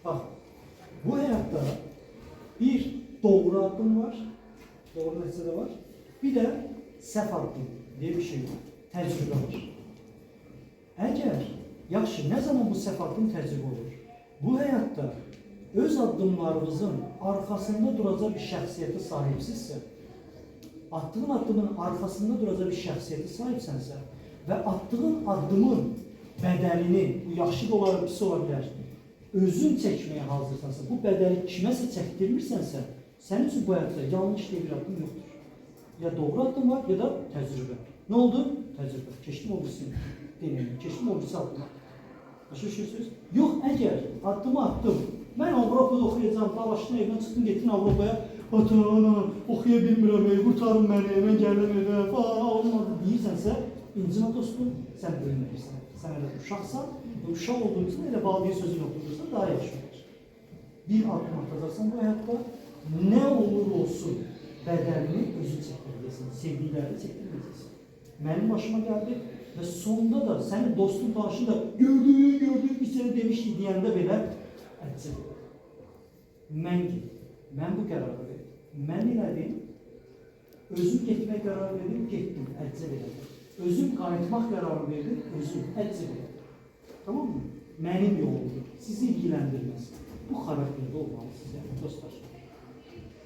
Bak, bu hayatta bir doğru adım var, doğru neticede var. Bir de səhv addım diye bir şey var, tecrübe var. Eğer yaxşı, ne zaman bu səhv addım tecrübe olur? Bu hayatta öz addımlarınızın arkasında duracak bir şəxsiyyətə sahipsizsə, attığın addımın arkasında duracak bir şəxsiyyətə sahipsənsə və attığın addımın bədəlini, bu yaxşı da olar, pis ola bilər, özün çəkməyə hazırsansa, bu bədəli kiməsə çəkdirmirsənsə, sənin üçün bu həyatda yanlış diye bir addım yoxdur. Ya doğru addım var, ya da təcrübə. Ne oldu? Təcrübə. Keçdim o birisini deneyim, keçdim o birisi addıma. Başa düşürsünüz? Yox, əgər addımı attım, mən Avropada oxuyacağım, dalaşdın evdən çıxdın, getdin Avropaya, ata, ana, oxuya bilmirəm, qurtarın məni, mən gələm evə, falan, olmadı deyirsənsə, incimə dostum, sən böyüməlirsən. Sən elə uşaqsan, uşaq olduğun üçün elə valideyn sözünü oxuyursan, daha yaxşı olur. Bir addım atacaqsan bu hayatta, ne olur olsun, bədəlini özü çəkdirəcəksin, sevdiklərini çəkdirməyəcəksin. Mənim başıma gəldi və sonunda da sənin dostun danışın da gördük, bir sene demişdi deyəndə belə əcəb. Mən bu qərarı verdim. Mən elədim, özüm getmək qərarı verdim, getdim, əcəb elədim. Özüm qayıtmaq qərarı verdim, özüm əcəb elədim. Tamam mı? Mənim yolumdur, sizi ilgiləndirməz. Bu xarakterde olmalısınız yani dostlar.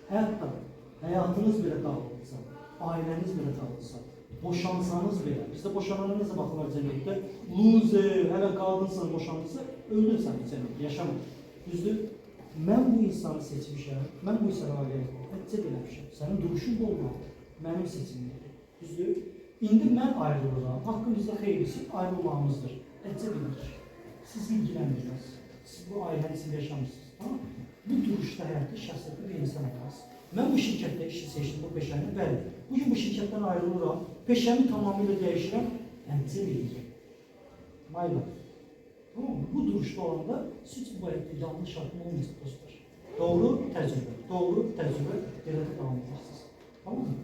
Hayatta, hayatınız belə dağılırsa, aileniz belə dağılırsa, boşansanız belə, bizdə boşanana necə baxırlar cəmiyyətdə? Loser, hələ qadınsan, boşanırsa, öldürsən bir cəmiyyət, yaşamır. Düzdür? Mən bu insanı seçmişəm, mən bu insana ailəyəm, əcəb eləmişəm. Sənin duruşun da olmalıdır, mənim seçimimdir. Düzdür? İndi mən ayrılıram, haqqımızda xeyrisi ayrılmağımızdır. Əcəb eləmişəm. Siz ilgiləndirməz. Siz bu ailənin içində yaşamışsınız. Tamam? Bu duruşda həyatda şəxsiyyətli bir insan olmaz. Ben bu şirkette işi seçtim, bu peşəni, bəli. Bugün bu şirketten ayrılıram, peşəni tamamıyla değişirəm, əcəb eləyəcəm. Mayla. Tamam mı? Bu duruşda olanda siz bu həyatda yanlış addım olmayacaq dostlar. Doğru tecrübe, doğru tecrübe, belə də davam edirsiniz. Tamam mı?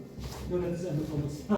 Yönetici əmək olmasın.